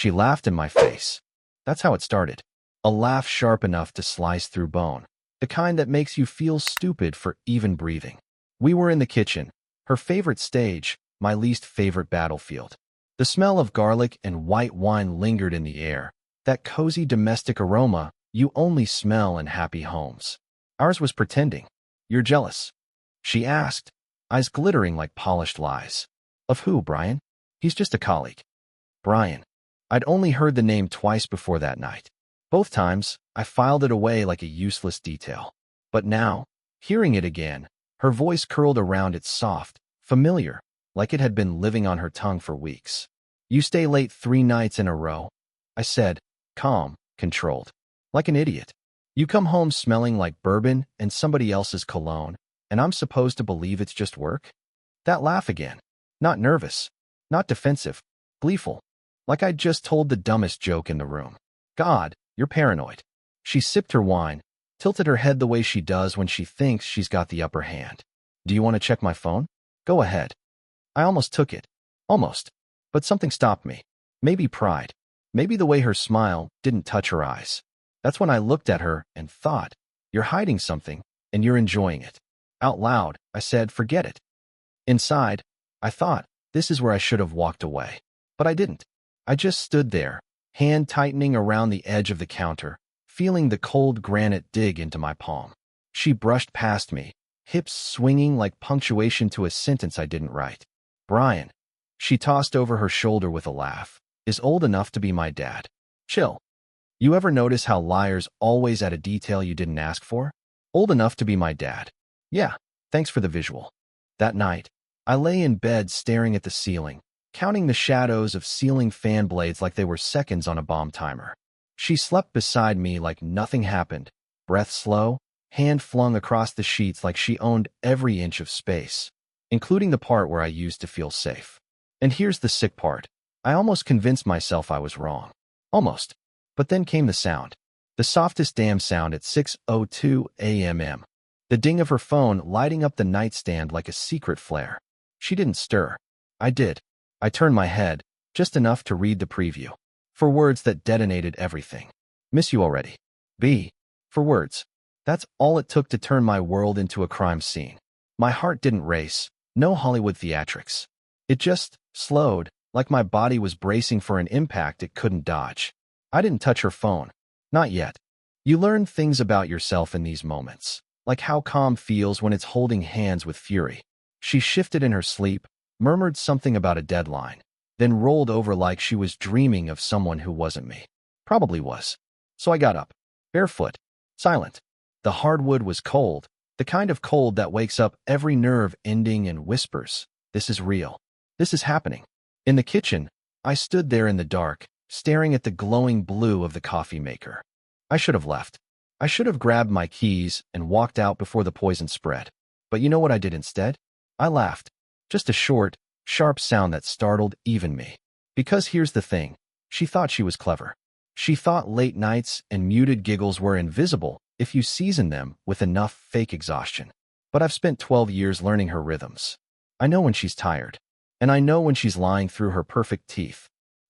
She laughed in my face. That's how it started. A laugh sharp enough to slice through bone. The kind that makes you feel stupid for even breathing. We were in the kitchen, her favorite stage, my least favorite battlefield. The smell of garlic and white wine lingered in the air, that cozy domestic aroma you only smell in happy homes. Ours was pretending. You're jealous? She asked, eyes glittering like polished lies. Of who, Brian? He's just a colleague. Brian. I'd only heard the name twice before that night. Both times, I filed it away like a useless detail. But now, hearing it again, her voice curled around it soft, familiar, like it had been living on her tongue for weeks. You stay late 3 nights in a row, I said, calm, controlled. Like an idiot. You come home smelling like bourbon and somebody else's cologne, and I'm supposed to believe it's just work? That laugh again. Not nervous, not defensive, gleeful. Like I'd just told the dumbest joke in the room. God, you're paranoid. She sipped her wine, tilted her head the way she does when she thinks she's got the upper hand. Do you want to check my phone? Go ahead. I almost took it. Almost. But something stopped me. Maybe pride. Maybe the way her smile didn't touch her eyes. That's when I looked at her and thought, you're hiding something, and you're enjoying it. Out loud, I said, forget it. Inside, I thought, this is where I should have walked away. But I didn't. I just stood there, hand tightening around the edge of the counter, feeling the cold granite dig into my palm. She brushed past me, hips swinging like punctuation to a sentence I didn't write. Brian, she tossed over her shoulder with a laugh, is old enough to be my dad. Chill. You ever notice how liars always add a detail you didn't ask for? Old enough to be my dad. Yeah, thanks for the visual. That night, I lay in bed staring at the ceiling, counting the shadows of ceiling fan blades like they were seconds on a bomb timer. She slept beside me like nothing happened, breath slow, hand flung across the sheets like she owned every inch of space, including the part where I used to feel safe. And here's the sick part. I almost convinced myself I was wrong. Almost. But then came the sound. The softest damn sound at 6:02 a.m. The ding of her phone lighting up the nightstand like a secret flare. She didn't stir. I did. I turned my head, just enough to read the preview. For words that detonated everything. Miss you already. B. For words. That's all it took to turn my world into a crime scene. My heart didn't race. No Hollywood theatrics. It just slowed, like my body was bracing for an impact it couldn't dodge. I didn't touch her phone. Not yet. You learn things about yourself in these moments, like how calm feels when it's holding hands with fury. She shifted in her sleep, murmured something about a deadline, then rolled over like she was dreaming of someone who wasn't me. Probably was. So I got up, barefoot, silent. The hardwood was cold, the kind of cold that wakes up every nerve ending and whispers, this is real. This is happening. In the kitchen, I stood there in the dark, staring at the glowing blue of the coffee maker. I should have left. I should have grabbed my keys and walked out before the poison spread. But you know what I did instead? I laughed. Just a short, sharp sound that startled even me. Because here's the thing. She thought she was clever. She thought late nights and muted giggles were invisible if you season them with enough fake exhaustion. But I've spent 12 years learning her rhythms. I know when she's tired. And I know when she's lying through her perfect teeth.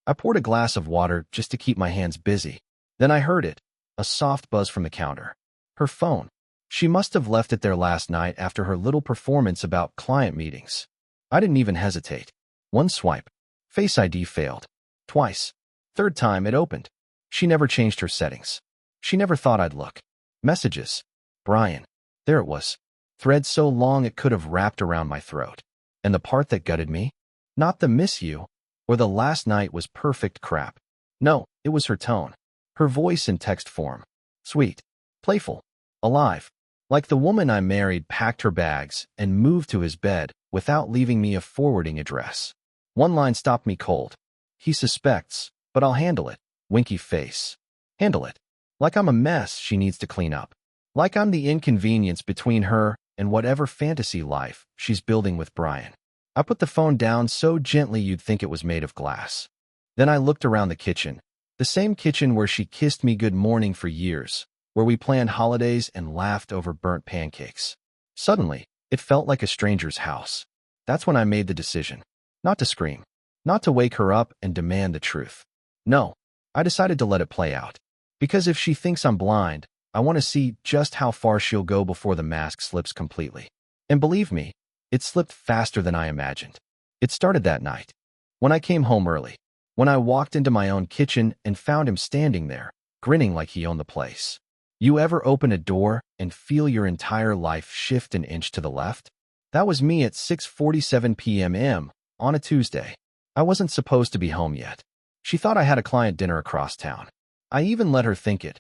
I poured a glass of water just to keep my hands busy. Then I heard it. A soft buzz from the counter. Her phone. She must have left it there last night after her little performance about client meetings. I didn't even hesitate. One swipe. Face ID failed. Twice. Third time it opened. She never changed her settings. She never thought I'd look. Messages. Brian. There it was. Thread so long it could have wrapped around my throat. And the part that gutted me? Not the miss you, or the last night was perfect crap. No, it was her tone. Her voice in text form. Sweet. Playful. Alive. Like the woman I married packed her bags and moved to his bed without leaving me a forwarding address. One line stopped me cold. He suspects, but I'll handle it. Winky face. Handle it. Like I'm a mess she needs to clean up. Like I'm the inconvenience between her and whatever fantasy life she's building with Brian. I put the phone down so gently you'd think it was made of glass. Then I looked around the kitchen. The same kitchen where she kissed me good morning for years, where we planned holidays and laughed over burnt pancakes. Suddenly, it felt like a stranger's house. That's when I made the decision. Not to scream. Not to wake her up and demand the truth. No, I decided to let it play out. Because if she thinks I'm blind, I want to see just how far she'll go before the mask slips completely. And believe me, it slipped faster than I imagined. It started that night, when I came home early, when I walked into my own kitchen and found him standing there, grinning like he owned the place. You ever open a door and feel your entire life shift an inch to the left? That was me at 6:47 p.m. on a Tuesday. I wasn't supposed to be home yet. She thought I had a client dinner across town. I even let her think it.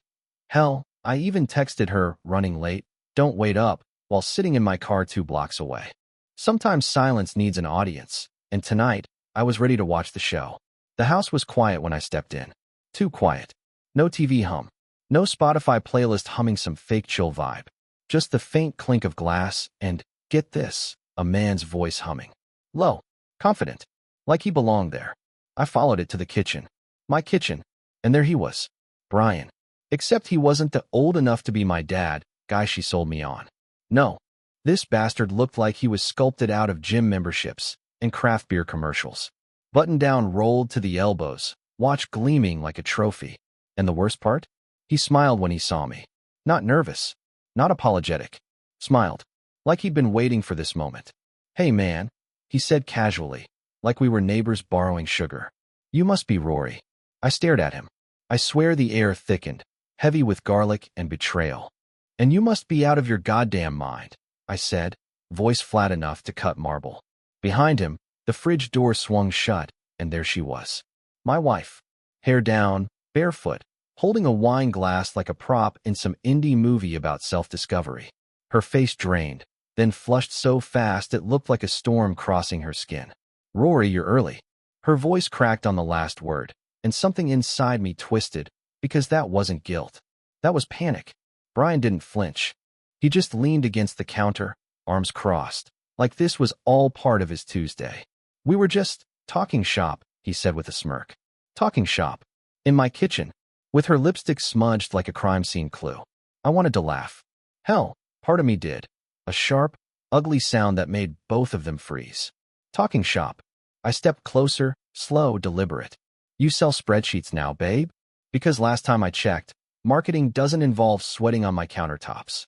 Hell, I even texted her, running late, don't wait up, while sitting in my car 2 blocks away. Sometimes silence needs an audience, and tonight, I was ready to watch the show. The house was quiet when I stepped in. Too quiet. No TV hum. No Spotify playlist humming some fake chill vibe. Just the faint clink of glass and, get this, a man's voice humming. Low. Confident. Like he belonged there. I followed it to the kitchen. My kitchen. And there he was. Brian. Except he wasn't the old enough to be my dad guy she sold me on. No. This bastard looked like he was sculpted out of gym memberships and craft beer commercials. Button down rolled to the elbows, watch gleaming like a trophy. And the worst part? He smiled when he saw me. Not nervous. Not apologetic. Smiled. Like he'd been waiting for this moment. Hey man, he said casually, like we were neighbors borrowing sugar. You must be Rory. I stared at him. I swear the air thickened, heavy with garlic and betrayal. And you must be out of your goddamn mind, I said, voice flat enough to cut marble. Behind him, the fridge door swung shut, and there she was. My wife. Hair down, barefoot, holding a wine glass like a prop in some indie movie about self-discovery. Her face drained, then flushed so fast it looked like a storm crossing her skin. Rory, you're early. Her voice cracked on the last word, and something inside me twisted, because that wasn't guilt. That was panic. Brian didn't flinch. He just leaned against the counter, arms crossed, like this was all part of his Tuesday. We were just talking shop, he said with a smirk. Talking shop. In my kitchen, with her lipstick smudged like a crime scene clue. I wanted to laugh. Hell, part of me did. A sharp, ugly sound that made both of them freeze. Talking shop. I stepped closer, slow, deliberate. You sell spreadsheets now, babe? Because last time I checked, marketing doesn't involve sweating on my countertops.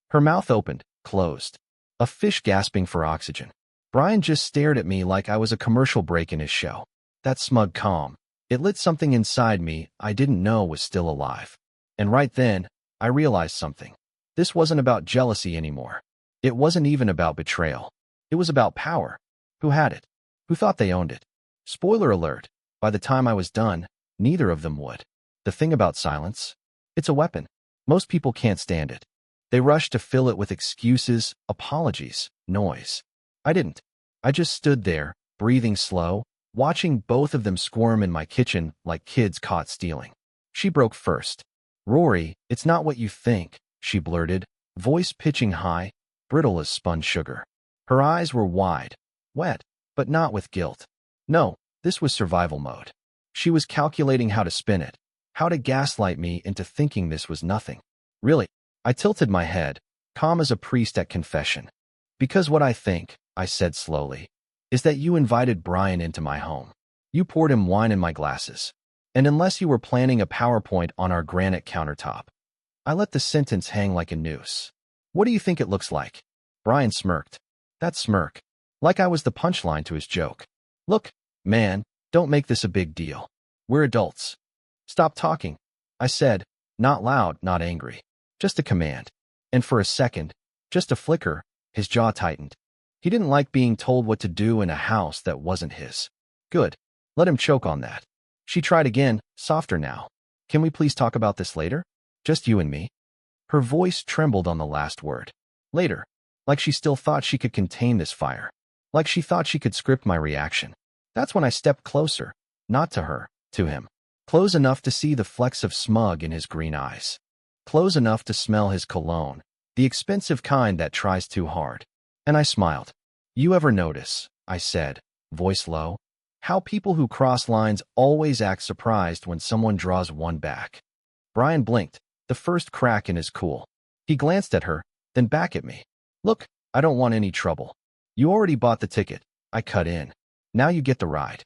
Her mouth opened, closed. A fish gasping for oxygen. Brian just stared at me like I was a commercial break in his show. That smug calm. It lit something inside me I didn't know was still alive. And right then, I realized something. This wasn't about jealousy anymore. It wasn't even about betrayal. It was about power. Who had it? Who thought they owned it? Spoiler alert, by the time I was done, neither of them would. The thing about silence? It's a weapon. Most people can't stand it. They rush to fill it with excuses, apologies, noise. I didn't. I just stood there, breathing slow, watching both of them squirm in my kitchen like kids caught stealing. She broke first. Rory, it's not what you think, she blurted, voice pitching high, brittle as spun sugar. Her eyes were wide, wet, but not with guilt. No, this was survival mode. She was calculating how to spin it, how to gaslight me into thinking this was nothing. Really, I tilted my head, calm as a priest at confession. Because what I think, I said slowly, is that you invited Brian into my home. You poured him wine in my glasses. And unless you were planning a PowerPoint on our granite countertop, I let the sentence hang like a noose. What do you think it looks like? Brian smirked. That smirk. Like I was the punchline to his joke. Look, man, don't make this a big deal. We're adults. Stop talking, I said, not loud, not angry. Just a command. And for a second, just a flicker, his jaw tightened. He didn't like being told what to do in a house that wasn't his. Good. Let him choke on that. She tried again, softer now. Can we please talk about this later? Just you and me? Her voice trembled on the last word. Later. Like she still thought she could contain this fire. Like she thought she could script my reaction. That's when I stepped closer. Not to her, to him. Close enough to see the flecks of smug in his green eyes. Close enough to smell his cologne, the expensive kind that tries too hard. And I smiled. You ever notice, I said, voice low, how people who cross lines always act surprised when someone draws one back? Brian blinked, the first crack in his cool. He glanced at her, then back at me. Look, I don't want any trouble. You already bought the ticket. I cut in. Now you get the ride.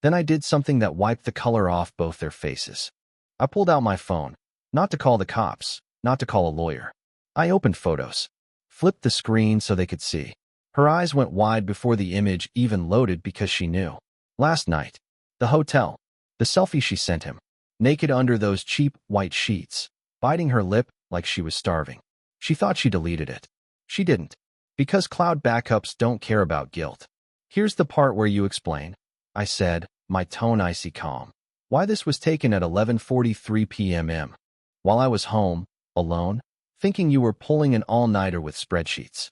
Then I did something that wiped the color off both their faces. I pulled out my phone, not to call the cops, not to call a lawyer. I opened photos, flipped the screen so they could see. Her eyes went wide before the image even loaded because she knew. Last night, the hotel, the selfie she sent him, naked under those cheap white sheets, biting her lip like she was starving. She thought she deleted it. She didn't, because cloud backups don't care about guilt. Here's the part where you explain, I said, my tone icy calm. Why this was taken at 11:43 p.m. while I was home, alone, thinking you were pulling an all-nighter with spreadsheets.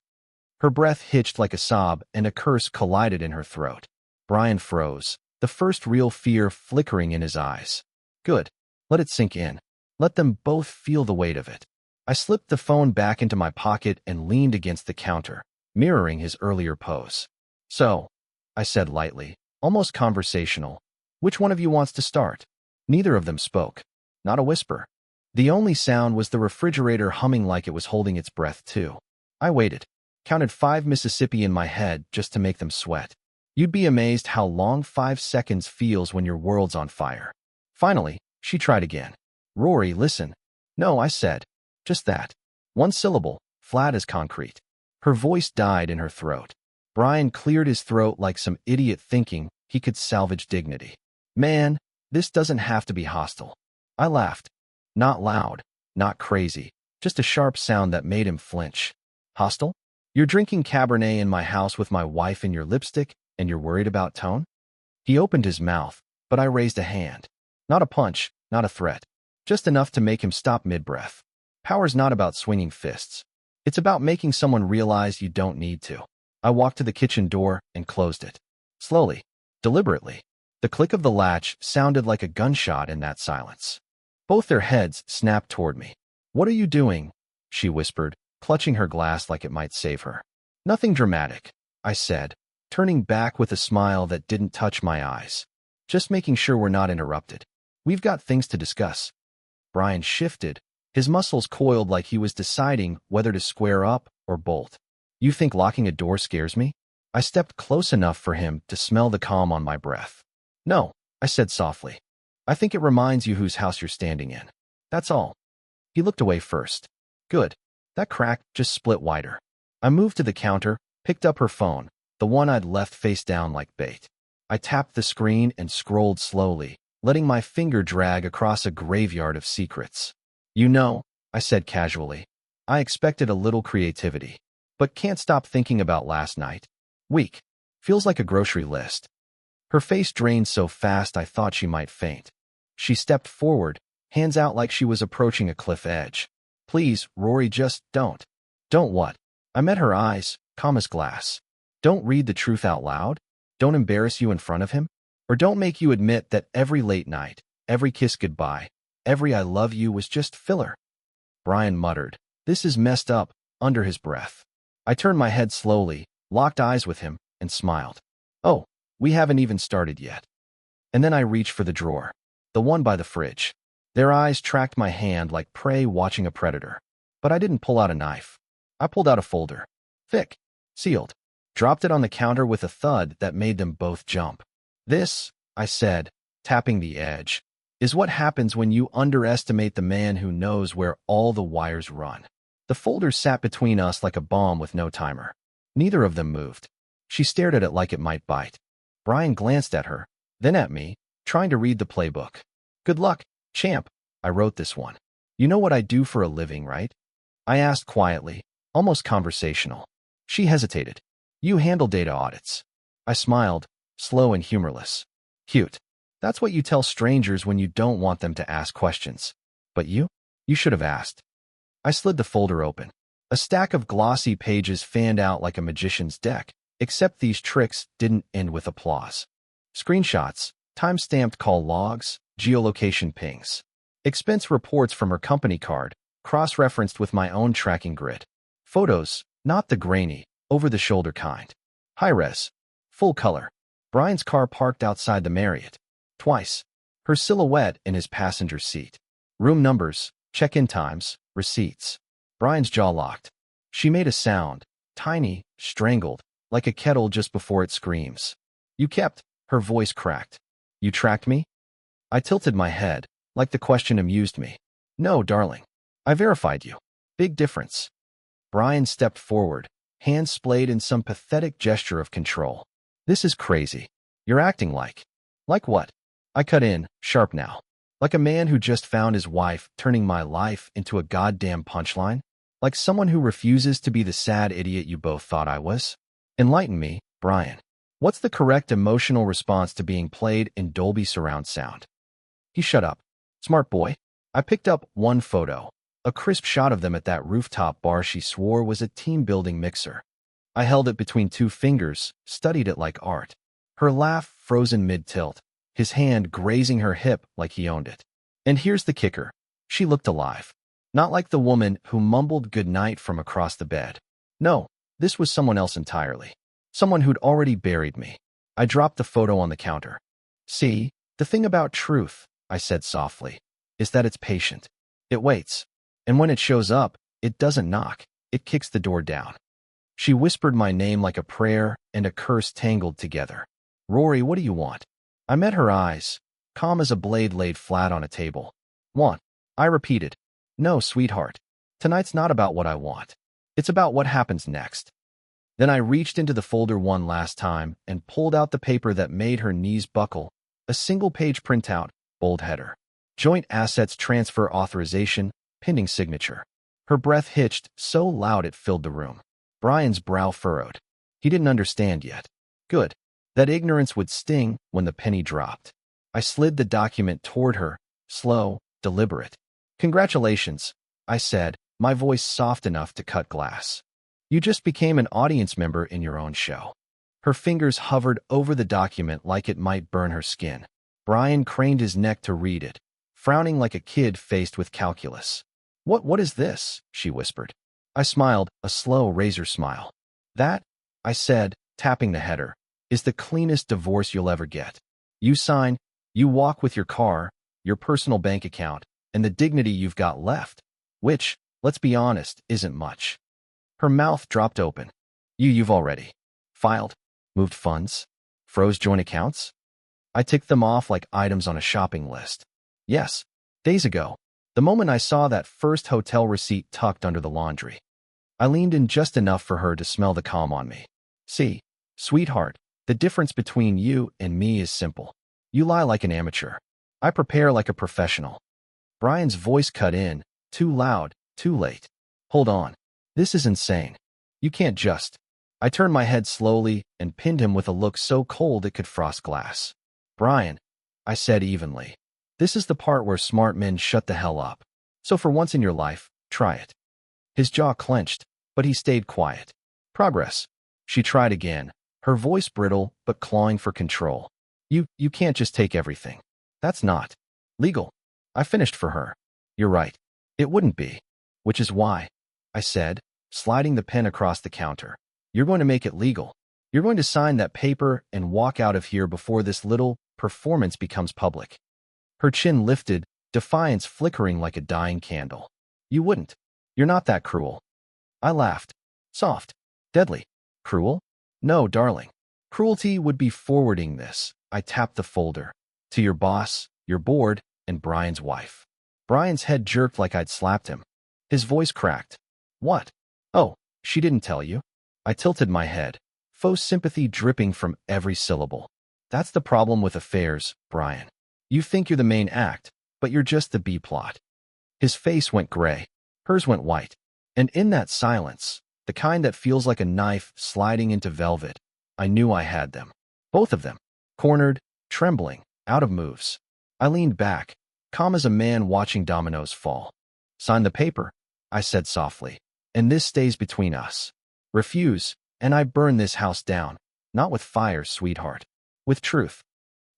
Her breath hitched like a sob and a curse collided in her throat. Brian froze, the first real fear flickering in his eyes. Good. Let it sink in. Let them both feel the weight of it. I slipped the phone back into my pocket and leaned against the counter, mirroring his earlier pose. So, I said lightly, almost conversational, which one of you wants to start? Neither of them spoke. Not a whisper. The only sound was the refrigerator humming like it was holding its breath too. I waited, counted 5 Mississippi in my head just to make them sweat. You'd be amazed how long 5 seconds feels when your world's on fire. Finally, she tried again. Rory, listen. No, I said. Just that. One syllable, flat as concrete. Her voice died in her throat. Brian cleared his throat like some idiot thinking he could salvage dignity. Man, this doesn't have to be hostile. I laughed. Not loud, not crazy, just a sharp sound that made him flinch. Hostile? You're drinking Cabernet in my house with my wife in your lipstick, and you're worried about tone? He opened his mouth, but I raised a hand. Not a punch, not a threat. Just enough to make him stop mid-breath. Power's not about swinging fists. It's about making someone realize you don't need to. I walked to the kitchen door and closed it. Slowly, deliberately. The click of the latch sounded like a gunshot in that silence. Both their heads snapped toward me. What are you doing? She whispered, clutching her glass like it might save her. Nothing dramatic, I said, turning back with a smile that didn't touch my eyes. Just making sure we're not interrupted. We've got things to discuss. Brian shifted, his muscles coiled like he was deciding whether to square up or bolt. You think locking a door scares me? I stepped close enough for him to smell the calm on my breath. No, I said softly. I think it reminds you whose house you're standing in. That's all. He looked away first. Good. That crack just split wider. I moved to the counter, picked up her phone, the one I'd left face down like bait. I tapped the screen and scrolled slowly, letting my finger drag across a graveyard of secrets. You know, I said casually, I expected a little creativity, but can't stop thinking about last night. Weak. Feels like a grocery list. Her face drained so fast I thought she might faint. She stepped forward, hands out like she was approaching a cliff edge. Please, Rory, just don't. Don't what? I met her eyes, calm as glass. Don't read the truth out loud? Don't embarrass you in front of him? Or don't make you admit that every late night, every kiss goodbye, every I love you was just filler? Brian muttered, this is messed up, under his breath. I turned my head slowly, locked eyes with him, and smiled. Oh, we haven't even started yet. And then I reached for the drawer, the one by the fridge. Their eyes tracked my hand like prey watching a predator. But I didn't pull out a knife. I pulled out a folder. Thick. Sealed. Dropped it on the counter with a thud that made them both jump. This, I said, tapping the edge, is what happens when you underestimate the man who knows where all the wires run. The folder sat between us like a bomb with no timer. Neither of them moved. She stared at it like it might bite. Brian glanced at her, then at me, trying to read the playbook. Good luck, champ. I wrote this one. You know what I do for a living, right? I asked quietly, almost conversational. She hesitated. You handle data audits. I smiled, slow and humorless. Cute. That's what you tell strangers when you don't want them to ask questions. But you? You should have asked. I slid the folder open. A stack of glossy pages fanned out like a magician's deck, except these tricks didn't end with applause. Screenshots, time-stamped call logs, geolocation pings. Expense reports from her company card, cross-referenced with my own tracking grid. Photos, not the grainy, over-the-shoulder kind. High-res, full color. Brian's car parked outside the Marriott. Twice. Her silhouette in his passenger seat. Room numbers, check-in times, receipts. Brian's jaw locked. She made a sound, tiny, strangled, like a kettle just before it screams. You kept, her voice cracked. You tracked me? I tilted my head, like the question amused me. No, darling. I verified you. Big difference. Brian stepped forward, hands splayed in some pathetic gesture of control. This is crazy. You're acting like. Like what? I cut in, sharp now. Like a man who just found his wife, turning my life into a goddamn punchline? Like someone who refuses to be the sad idiot you both thought I was? Enlighten me, Brian. What's the correct emotional response to being played in Dolby surround sound? He shut up. Smart boy. I picked up one photo, a crisp shot of them at that rooftop bar she swore was a team-building mixer. I held it between two fingers, studied it like art. Her laugh frozen mid-tilt, his hand grazing her hip like he owned it. And here's the kicker. She looked alive. Not like the woman who mumbled goodnight from across the bed. No, this was someone else entirely. Someone who'd already buried me. I dropped the photo on the counter. See, the thing about truth, I said softly, is that it's patient. It waits. And when it shows up, it doesn't knock. It kicks the door down. She whispered my name like a prayer and a curse tangled together. Rory, what do you want? I met her eyes, calm as a blade laid flat on a table. Want? I repeated. No, sweetheart. Tonight's not about what I want. It's about what happens next. Then I reached into the folder one last time and pulled out the paper that made her knees buckle, a single-page printout, bold header. Joint Assets Transfer Authorization, pending signature. Her breath hitched so loud it filled the room. Brian's brow furrowed. He didn't understand yet. Good. That ignorance would sting when the penny dropped. I slid the document toward her, slow, deliberate. Congratulations, I said, my voice soft enough to cut glass. You just became an audience member in your own show. Her fingers hovered over the document like it might burn her skin. Brian craned his neck to read it, frowning like a kid faced with calculus. What is this? She whispered. I smiled, a slow razor smile. That, I said, tapping the header, is the cleanest divorce you'll ever get. You sign, you walk with your car, your personal bank account, and the dignity you've got left, which, let's be honest, isn't much. Her mouth dropped open. You've already filed, moved funds, froze joint accounts? I ticked them off like items on a shopping list. Yes, days ago, the moment I saw that first hotel receipt tucked under the laundry. I leaned in just enough for her to smell the calm on me. See, sweetheart, the difference between you and me is simple. You lie like an amateur. I prepare like a professional. Brian's voice cut in, too loud, too late. Hold on. This is insane. You can't just. I turned my head slowly and pinned him with a look so cold it could frost glass. Brian, I said evenly. This is the part where smart men shut the hell up. So for once in your life, try it. His jaw clenched, but he stayed quiet. Progress. She tried again, her voice brittle but clawing for control. You can't just take everything. That's not legal. I finished for her. You're right. It wouldn't be. Which is why, I said, sliding the pen across the counter. You're going to make it legal. You're going to sign that paper and walk out of here before this little performance becomes public. Her chin lifted, defiance flickering like a dying candle. You wouldn't. You're not that cruel. I laughed. Soft. Deadly. Cruel? No, darling. Cruelty would be forwarding this. I tapped the folder. To your boss, your board, and Brian's wife. Brian's head jerked like I'd slapped him. His voice cracked. What? Oh, she didn't tell you. I tilted my head, faux sympathy dripping from every syllable. That's the problem with affairs, Brian. You think you're the main act, but you're just the B-plot. His face went gray. Hers went white. And in that silence, the kind that feels like a knife sliding into velvet, I knew I had them. Both of them. Cornered, trembling, out of moves. I leaned back, calm as a man watching dominoes fall. Sign the paper, I said softly, and this stays between us. Refuse, and I burn this house down, not with fire, sweetheart, with truth.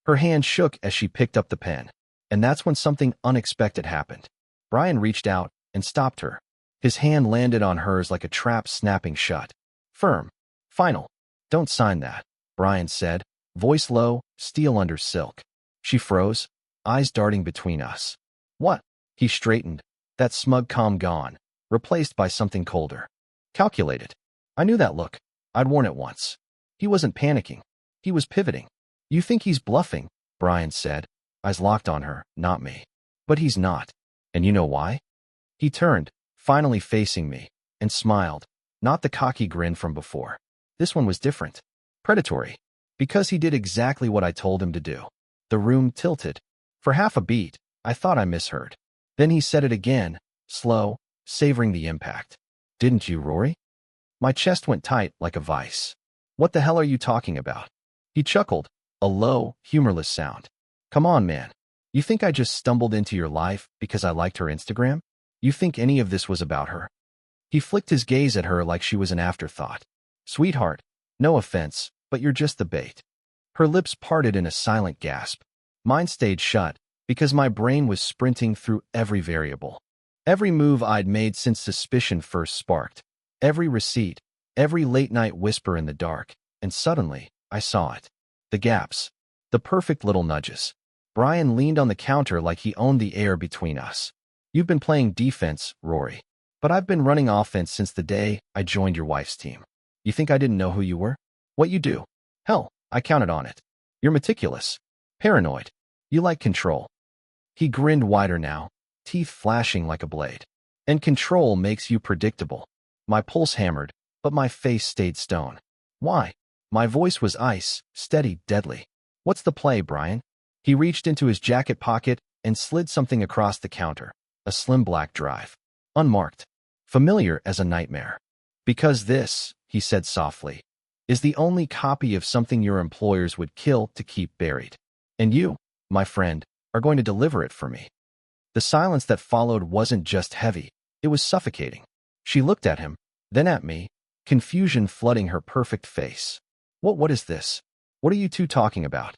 Her hand shook as she picked up the pen, and that's when something unexpected happened. Brian reached out and stopped her. His hand landed on hers like a trap snapping shut. Firm. Final. Don't sign that, Brian said, voice low, steel under silk. She froze, eyes darting between us. What? He straightened, that smug calm gone, replaced by something colder. Calculated. I knew that look. I'd worn it once. He wasn't panicking. He was pivoting. You think he's bluffing, Brian said, eyes locked on her, not me. But he's not. And you know why? He turned, finally facing me, and smiled, not the cocky grin from before. This one was different. Predatory. Because he did exactly what I told him to do. The room tilted. For half a beat, I thought I misheard. Then he said it again, slow, savoring the impact. Didn't you, Rory? My chest went tight like a vice. What the hell are you talking about? He chuckled, a low, humorless sound. Come on, man. You think I just stumbled into your life because I liked her Instagram? You think any of this was about her? He flicked his gaze at her like she was an afterthought. Sweetheart, no offense, but you're just the bait. Her lips parted in a silent gasp. Mine stayed shut because my brain was sprinting through every variable. Every move I'd made since suspicion first sparked. Every receipt, every late-night whisper in the dark, and suddenly, I saw it. The gaps. The perfect little nudges. Brian leaned on the counter like he owned the air between us. You've been playing defense, Rory. But I've been running offense since the day I joined your wife's team. You think I didn't know who you were? What you do? Hell, I counted on it. You're meticulous. Paranoid. You like control. He grinned wider now, teeth flashing like a blade. And control makes you predictable. My pulse hammered, but my face stayed stone. Why? My voice was ice, steady, deadly. What's the play, Brian? He reached into his jacket pocket and slid something across the counter. A slim black drive. Unmarked. Familiar as a nightmare. Because this, he said softly, is the only copy of something your employers would kill to keep buried. And you, my friend, are going to deliver it for me. The silence that followed wasn't just heavy, it was suffocating. She looked at him, then at me, confusion flooding her perfect face. What is this? What are you two talking about?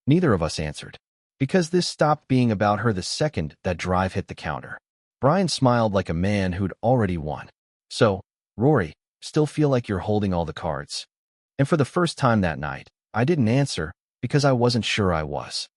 Neither of us answered. Because this stopped being about her the second that drive hit the counter. Brian smiled like a man who'd already won. So, Rory, still feel like you're holding all the cards? And for the first time that night, I didn't answer because I wasn't sure I was.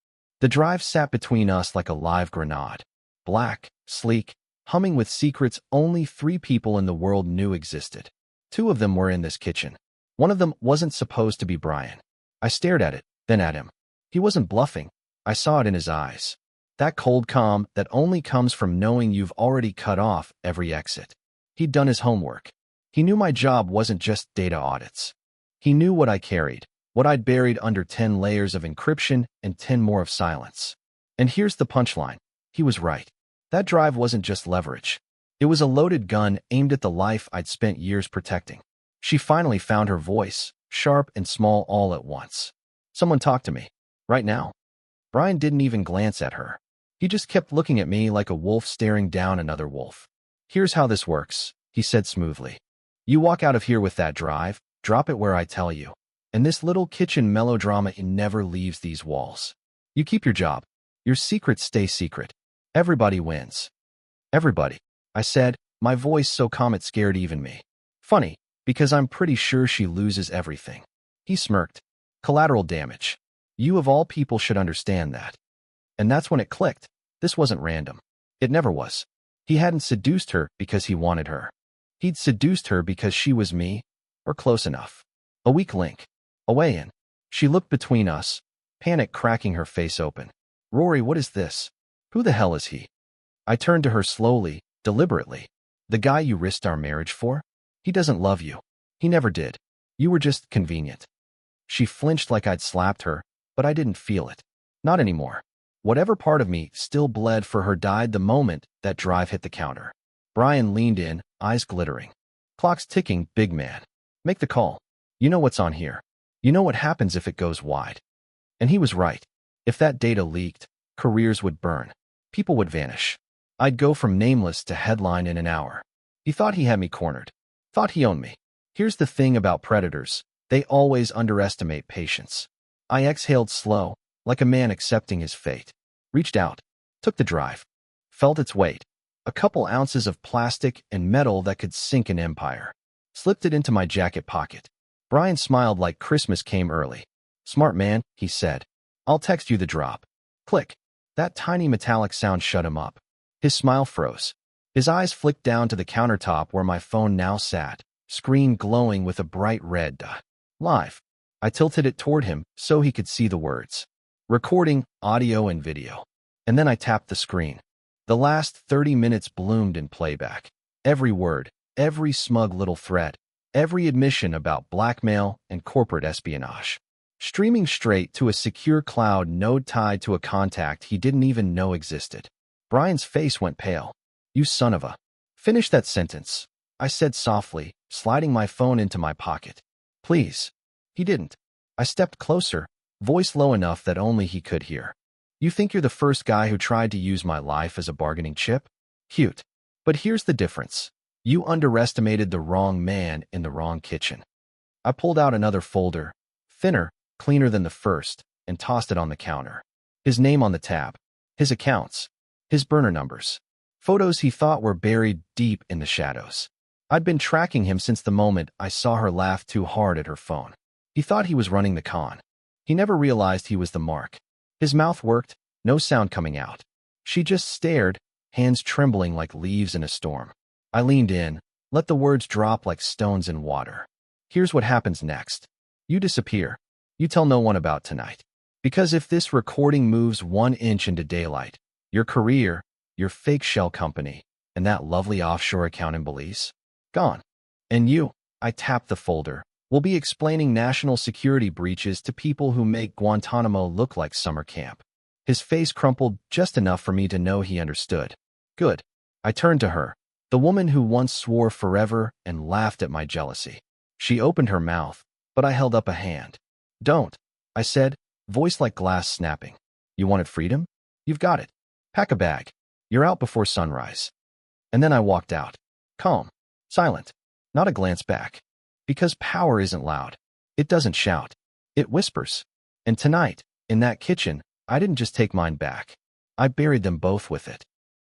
The drive sat between us like a live grenade. Black, sleek, humming with secrets only 3 people in the world knew existed. 2 of them were in this kitchen. One of them wasn't supposed to be Brian. I stared at it, then at him. He wasn't bluffing. I saw it in his eyes. That cold calm that only comes from knowing you've already cut off every exit. He'd done his homework. He knew my job wasn't just data audits. He knew what I carried, what I'd buried under 10 layers of encryption and 10 more of silence. And here's the punchline. He was right. That drive wasn't just leverage. It was a loaded gun aimed at the life I'd spent years protecting. She finally found her voice, sharp and small all at once. Someone talk to me. Right now. Brian didn't even glance at her. He just kept looking at me like a wolf staring down another wolf. Here's how this works, he said smoothly. You walk out of here with that drive, drop it where I tell you. And this little kitchen melodrama never leaves these walls. You keep your job. Your secrets stay secret. Everybody wins. Everybody, I said, my voice so calm it scared even me. Funny, because I'm pretty sure she loses everything. He smirked. Collateral damage. You of all people should understand that. And that's when it clicked. This wasn't random. It never was. He hadn't seduced her because he wanted her. He'd seduced her because she was me, or close enough. A weak link. A way in. She looked between us, panic cracking her face open. Rory, what is this? Who the hell is he? I turned to her slowly, deliberately. The guy you risked our marriage for? He doesn't love you. He never did. You were just convenient. She flinched like I'd slapped her, but I didn't feel it. Not anymore. Whatever part of me still bled for her died the moment that drive hit the counter. Brian leaned in, eyes glittering. Clock's ticking, big man. Make the call. You know what's on here. You know what happens if it goes wide. And he was right. If that data leaked, careers would burn. People would vanish. I'd go from nameless to headline in an hour. He thought he had me cornered. Thought he owned me. Here's the thing about predators. They always underestimate patience. I exhaled slow, like a man accepting his fate. Reached out. Took the drive. Felt its weight. A couple ounces of plastic and metal that could sink an empire. Slipped it into my jacket pocket. Brian smiled like Christmas came early. Smart man, he said. I'll text you the drop. Click. That tiny metallic sound shut him up. His smile froze. His eyes flicked down to the countertop where my phone now sat, screen glowing with a bright red dot. Live. I tilted it toward him so he could see the words. recording audio and video. And then I tapped the screen. The last 30 minutes bloomed in playback. Every word, every smug little threat, every admission about blackmail and corporate espionage. Streaming straight to a secure cloud node tied to a contact he didn't even know existed. Brian's face went pale. "You son of a..." "Finish that sentence," I said softly, sliding my phone into my pocket. "Please." He didn't. I stepped closer, voice low enough that only he could hear. "You think you're the first guy who tried to use my life as a bargaining chip? Cute. But here's the difference. You underestimated the wrong man in the wrong kitchen." I pulled out another folder, thinner, cleaner than the first, and tossed it on the counter. His name on the tab, his accounts, his burner numbers, photos he thought were buried deep in the shadows. I'd been tracking him since the moment I saw her laugh too hard at her phone. He thought he was running the con. He never realized he was the mark. His mouth worked, no sound coming out. She just stared, hands trembling like leaves in a storm. I leaned in, let the words drop like stones in water. "Here's what happens next. You disappear. You tell no one about tonight. Because if this recording moves 1 inch into daylight, your career, your fake shell company, and that lovely offshore account in Belize, gone. And you," I tapped the folder, "will be explaining national security breaches to people who make Guantanamo look like summer camp." His face crumpled just enough for me to know he understood. "Good." I turned to her, the woman who once swore forever and laughed at my jealousy. She opened her mouth, but I held up a hand. "Don't," I said, voice like glass snapping. "You wanted freedom? You've got it. Pack a bag. You're out before sunrise." And then I walked out. Calm. Silent. Not a glance back. Because power isn't loud. It doesn't shout. It whispers. And tonight, in that kitchen, I didn't just take mine back. I buried them both with it.